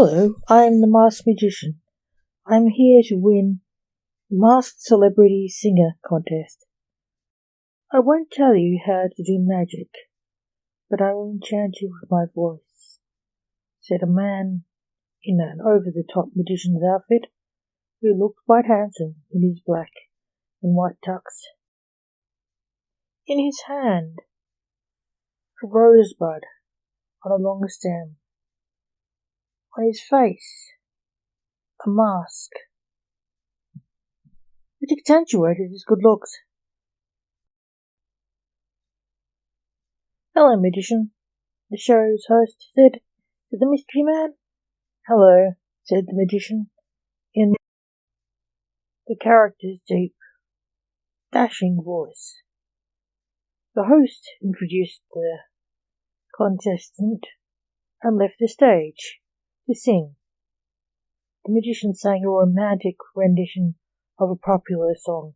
Hello, I am the Masked Magician. I am here to win the Masked Celebrity Singer contest. I won't tell you how to do magic, but I will enchant you with my voice, said a man in an over-the-top magician's outfit who looked quite handsome in his black and white tux. In his hand, a rosebud on a long stem. On his face, a mask, which accentuated his good looks. Hello, magician, the show's host said to the mystery man. Hello, said the magician, in the character's deep, dashing voice. The host introduced the contestant and left the stage to sing. The magician sang a romantic rendition of a popular song,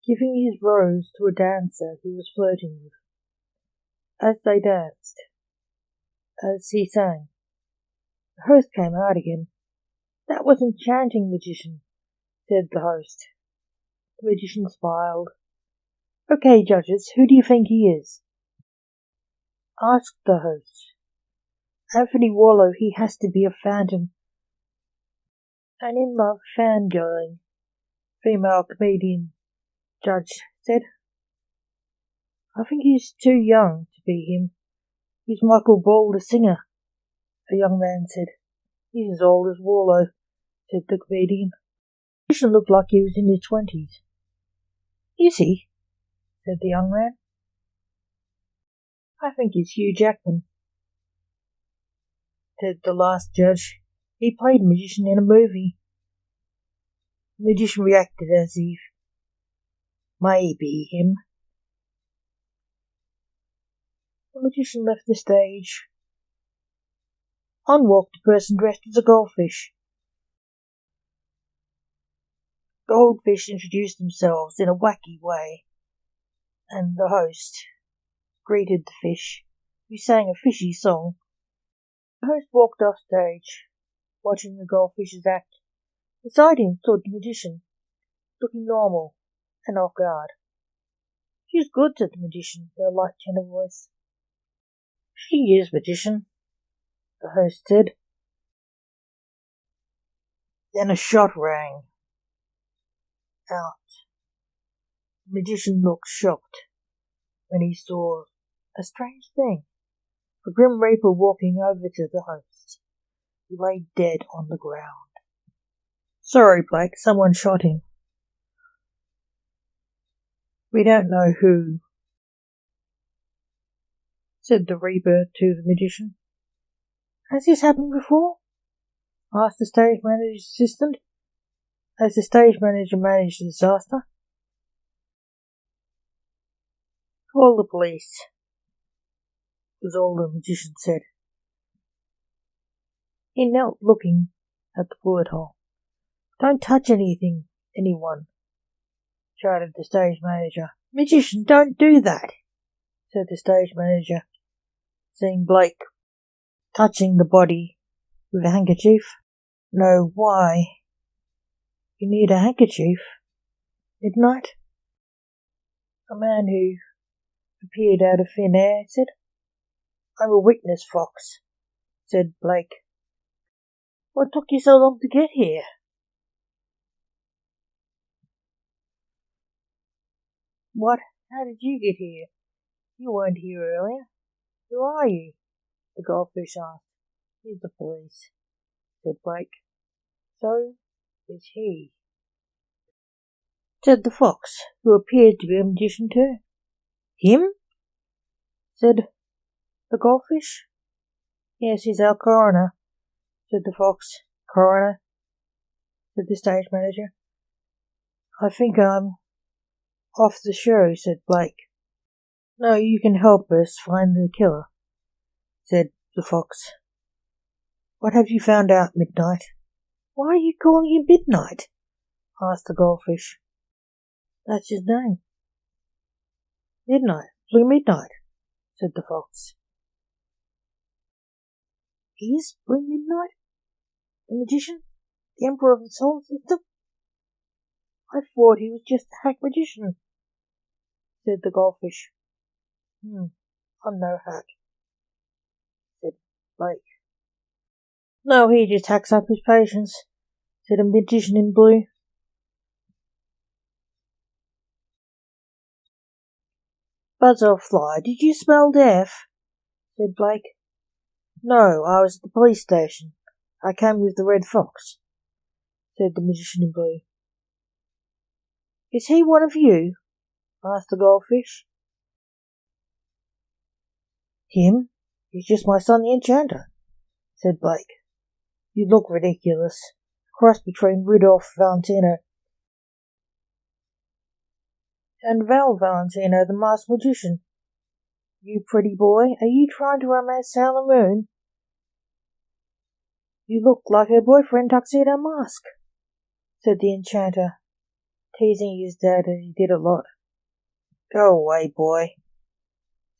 giving his rose to a dancer he was flirting with. As they danced, as he sang, the host came out again. That was enchanting, magician, said the host. The magician smiled. Okay, judges, who do you think he is? Asked the host. Anthony Warlow, he has to be a phantom. An in-love fangirling female comedian, judge said. I think he's too young to be him. He's Michael Ball, the singer, a young man said. He's as old as Warlow, said the comedian. The magician looked like he was in his 20s. Is he? Said the young man. I think he's Hugh Jackman, said the last judge. He played a magician in a movie. The magician reacted as if maybe him. The magician left the stage. On walked a person dressed as a goldfish. Goldfish introduced themselves in a wacky way, and the host greeted the fish, who sang a fishy song. The host walked off stage, watching the goldfishes act. Beside him stood the magician, looking normal and off guard. She's good, said the magician in a light tenor voice. She is, magician, the host said. Then a shot rang out. The magician looked shocked when he saw a strange thing. A grim reaper walking over to the host, who lay dead on the ground. Sorry, Blake, someone shot him. We don't know who, said the reaper to the magician. Has this happened before? Asked the stage manager's assistant. Has the stage manager managed the disaster? Call the police, was all the magician said. He knelt looking at the bullet hole. Don't touch anyone, shouted the stage manager. Magician, don't do that, said the stage manager, seeing Blake touching the body with a handkerchief. No, why? You need a handkerchief. Midnight? A man who appeared out of thin air said. I'm a witness, Fox, said Blake. What took you so long to get here? What? How did you get here? You weren't here earlier. Who are you? The goldfish asked. He's the police, said Blake. So is he, said the fox, who appeared to be a magician too. Him? Said the goldfish. Yes, he's our coroner, said the fox. Coroner, said the stage manager. I think I'm off the show, said Blake. No, you can help us find the killer, said the fox. What have you found out, Midnight? Why are you calling him Midnight? Asked the goldfish. That's his name. Midnight, Blue Midnight, said the fox. Is Blue Midnight? The magician? The Emperor of the Solar System? I thought he was just a hack magician, said the goldfish. I'm no hack, said Blake. No, he just hacks up his patients, said a magician in blue. Butterfly, did you smell death? Said Blake. No, I was at the police station. I came with the Red Fox, said the magician in blue. Is he one of you? Asked the goldfish. Him? He's just my son the Enchanter, said Blake. You look ridiculous. Cross between Rudolph Valentino and Val Valentino, the masked magician. You pretty boy, are you trying to romance Sailor Moon? You look like her boyfriend Tuxedo Mask, said the Enchanter, teasing his dad as he did a lot. Go away, boy,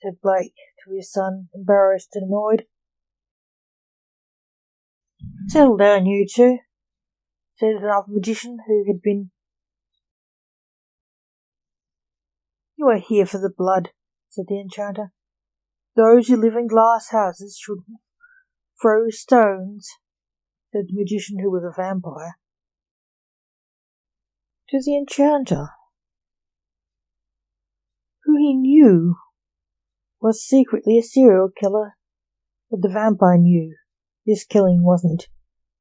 said Blake to his son, embarrassed and annoyed. Settle down, you two, said another magician who had been. You are here for the blood, said the Enchanter. Those who live in glass houses should throw stones, said the magician who was a vampire. To the Enchanter, who he knew was secretly a serial killer, but the vampire knew this killing wasn't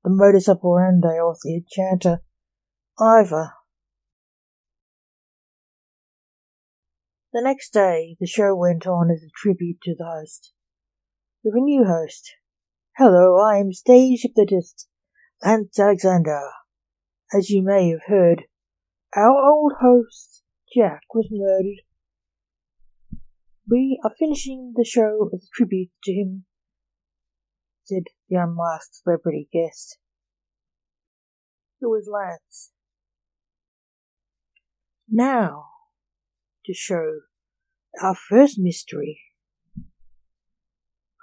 the modus operandi of the Enchanter either. The next day, the show went on as a tribute to the host, with a new host. Hello, I am stage hypnotist Lance Alexander. As you may have heard, our old host, Jack, was murdered. We are finishing the show as a tribute to him, said the unmasked celebrity guest. It was Lance. Now, to show our first mystery.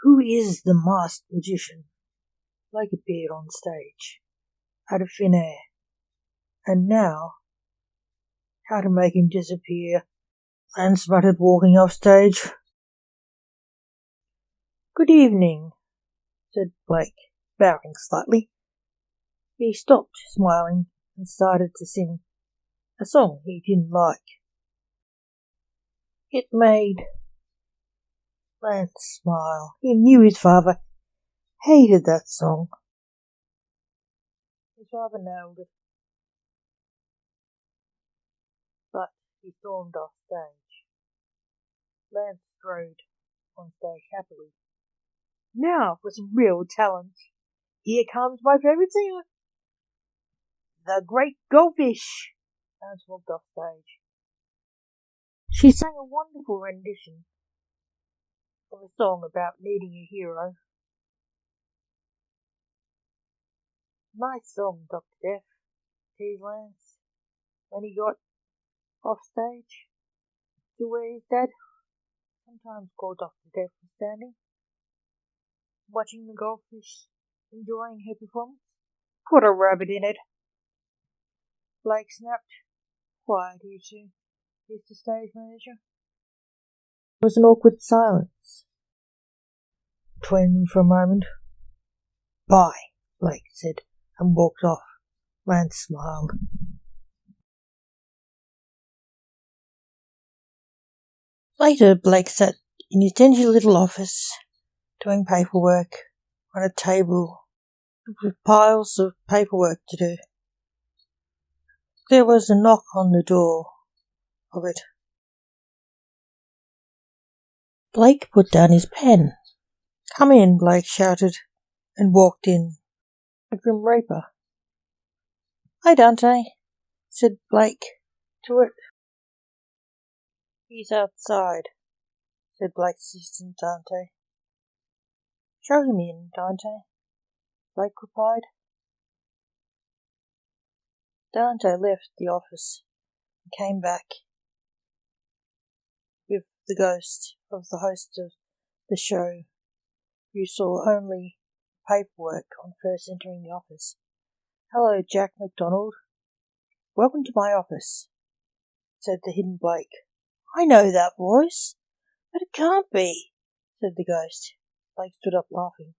Who is the masked magician? Blake appeared on stage, out of thin air. And now, how to make him disappear? Lance muttered, walking off stage. Good evening, said Blake, bowing slightly. He stopped, smiling, and started to sing a song he didn't like. It made Lance smile. He knew his father hated that song. His father nailed it. But he stormed off stage. Lance strode on stage happily. Now for some real talent. Here comes my favourite singer, the Great Goldfish. Lance walked off stage. She sang a wonderful rendition of a song about needing a hero. Nice song, Dr. Death, teased Lance when he got off stage to where his dad, sometimes called Dr. Death, was standing, watching the goldfish, enjoying her performance. Put a rabbit in it, Blake snapped. Quiet, you two, hissed the stage manager. There was an awkward silence between them for a moment. Bye, Blake said, and walked off. Lance smiled. Later, Blake sat in his dingy little office, doing paperwork on a table with piles of paperwork to do. There was a knock on the door of it. Blake put down his pen. Come in, Blake shouted, and walked in. A Grim Reaper. Hi, Dante, said Blake to it. He's outside, said Blake's assistant Dante. Show him in, Dante, Blake replied. Dante left the office and came back with the ghost of the host of the show, who saw only paperwork on first entering the office. "Hello, Jack MacDonald. Welcome to my office," said the hidden Blake. "I know that voice, but it can't be," said the ghost. Blake stood up laughing.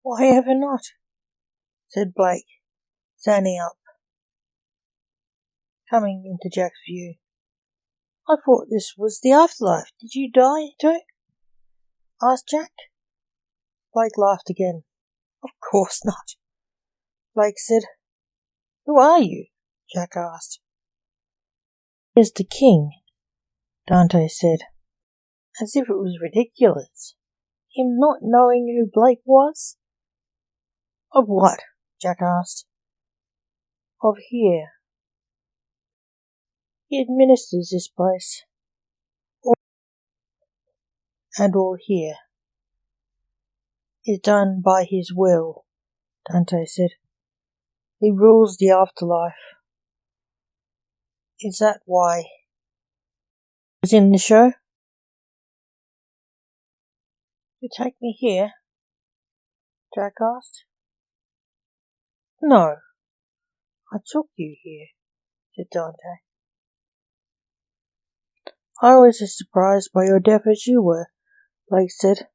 "Why ever not?" said Blake, standing up, coming into Jack's view. "I thought this was the afterlife. Did you die too?" asked Jack. Blake laughed again. "Of course not," Blake said. "Who are you?" Jack asked. "He's the king," Dante said, as if it was ridiculous, him not knowing who Blake was. "Of what?" Jack asked. "Of here. He administers this place. And all here is done by his will," Dante said. "He rules the afterlife. Is that why he was in the show?" "You take me here?" Jack asked. "No, I took you here," said Dante. "I was as surprised by your death as you were," Blake said.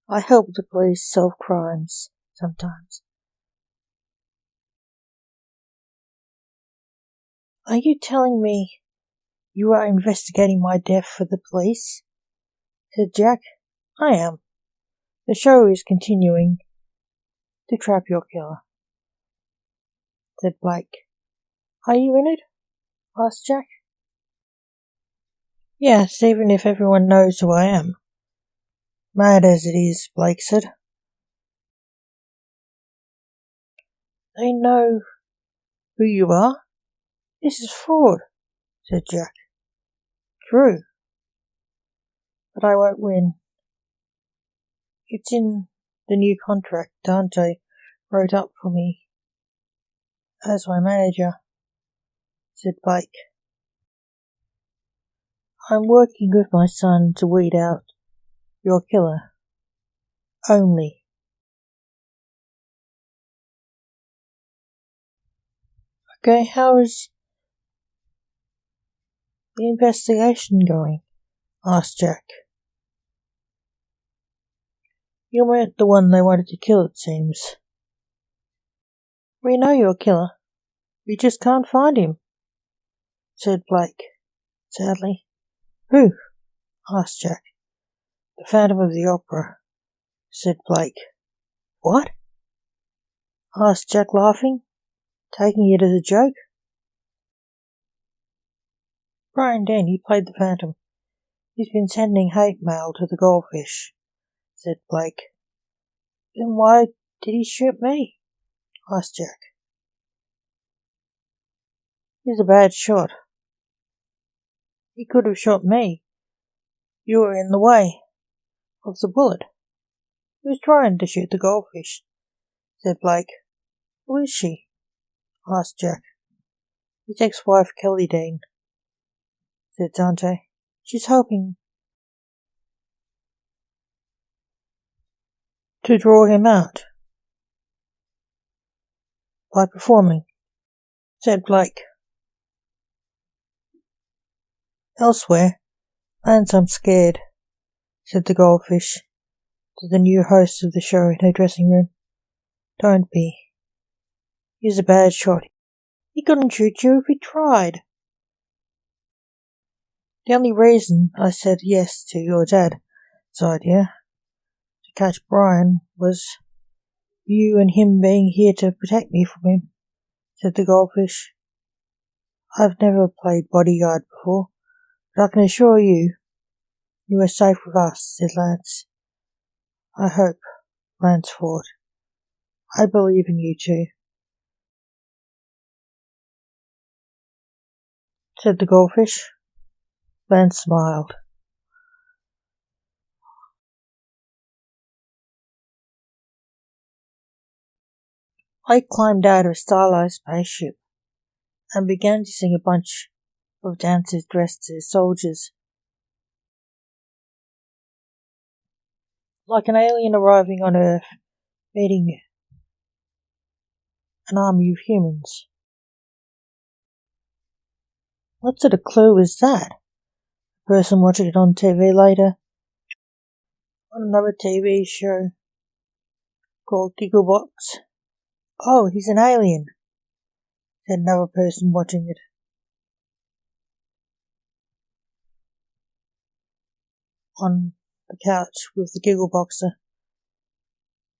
"I help the police solve crimes sometimes." "Are you telling me you are investigating my death for the police?" said Jack. "I am. The show is continuing to trap your killer," said Blake. "Are you in it?" asked Jack. "Yes, even if everyone knows who I am." "Mad as it is," Blake said. "They know who you are? This is fraud," said Jack. "True. But I won't win. It's in the new contract Dante wrote up for me as my manager," said Blake. "I'm working with my son to weed out your killer. Only." "Okay, how is the investigation going?" asked Jack. "You weren't the one they wanted to kill, it seems." "We know your killer. We just can't find him," said Blake, sadly. "Who?" asked Jack. "The Phantom of the Opera," said Blake. "What?" asked Jack, laughing, taking it as a joke. "Brian Denny played the Phantom. He's been sending hate mail to the goldfish," said Blake. "Then why did he shoot me?" asked Jack. "He's a bad shot. He could have shot me. You were in the way of the bullet." "He was trying to shoot the goldfish," said Blake. "Who is she?" asked Jack. "His ex-wife, Kelly Dean," said Dante. "She's hoping to draw him out by performing," said Blake. "Elsewhere, Lance, I'm scared," said the goldfish to the new host of the show in her dressing room. "Don't be. He's a bad shot. He couldn't shoot you if he tried. The only reason I said yes to your dad's idea to catch Brian was you and him being here to protect me from him," said the goldfish. "I've never played bodyguard before, but I can assure you you are safe with us," said Lance. "I hope, Lanceford. I believe in you too," said the goldfish. Lance smiled. I climbed out of a stylized spaceship and began to sing a bunch of dancers dressed as soldiers. Like an alien arriving on Earth, meeting an army of humans. What sort of clue is that? Person watching it on TV later. On another TV show called Gigglebox. Oh, he's an alien, said another person watching it. On the couch with the Giggleboxer.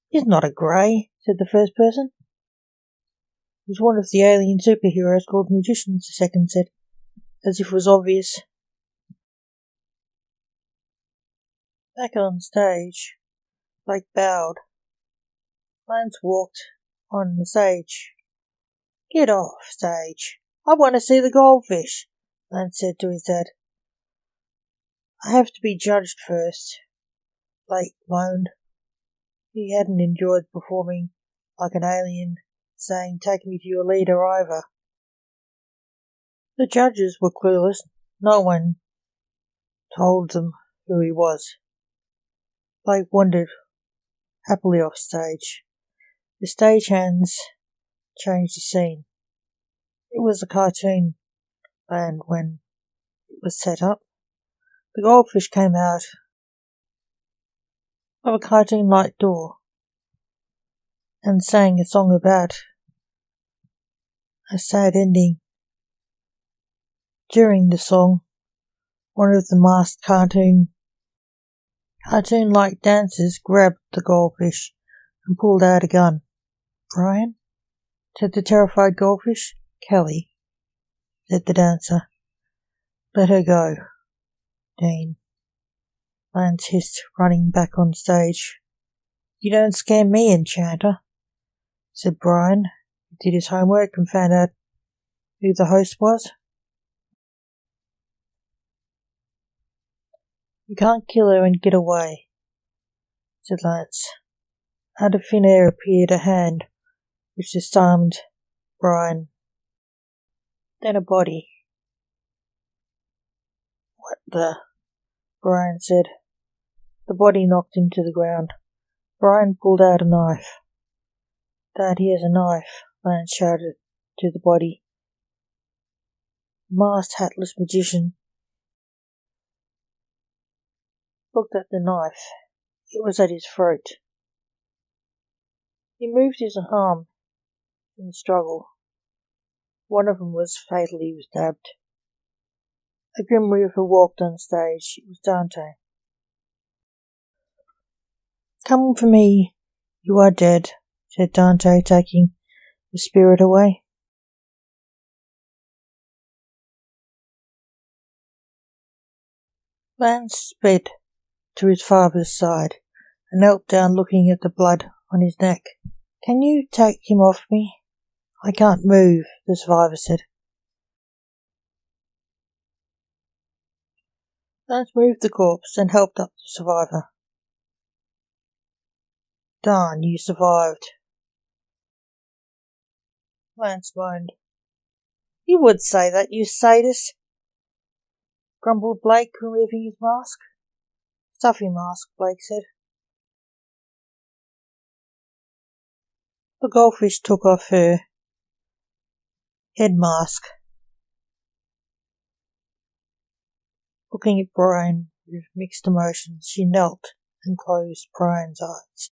He's not a grey, said the first person. He's one of the alien superheroes called magicians, the second said, as if it was obvious. Back on stage, Blake bowed. Lance walked on the stage. Get off stage. I want to see the goldfish, Lance said to his dad. I have to be judged first, Blake moaned. He hadn't enjoyed performing like an alien, saying, take me to your leader either. The judges were clueless. No one told them who he was. Blake wandered happily off stage. The stagehands changed the scene. It was a cartoon land when it was set up. The goldfish came out of a cartoon-like door and sang a song about a sad ending. During the song, one of the masked cartoon-like dancers grabbed the goldfish and pulled out a gun. Brian? Said the terrified goldfish. Kelly, said the dancer. Let her go, Dean. Lance hissed, running back on stage. You don't scare me, Enchanter, said Brian. He did his homework and found out who the host was. You can't kill her and get away, said Lance. Out of thin air appeared a hand, which disarmed Brian. Then a body. What the? Brian said. The body knocked him to the ground. Brian pulled out a knife. Dad, he has a knife, Lance shouted to the body. The masked, hatless magician looked at the knife. It was at his throat. He moved his arm in the struggle. One of them was fatally stabbed. A Grim Reaper walked on stage. It was Dante. Come for me, you are dead, said Dante, taking the spirit away. Lance sped to his father's side and knelt down looking at the blood on his neck. Can you take him off me? I can't move, the survivor said. Lance moved the corpse and helped up the survivor. Darn, you survived. Lance moaned. You would say that, you sadist, grumbled Blake, removing his mask. Stuffy mask, Blake said. The goldfish took off her head mask. Looking at Brian with mixed emotions, she knelt and closed Brian's eyes.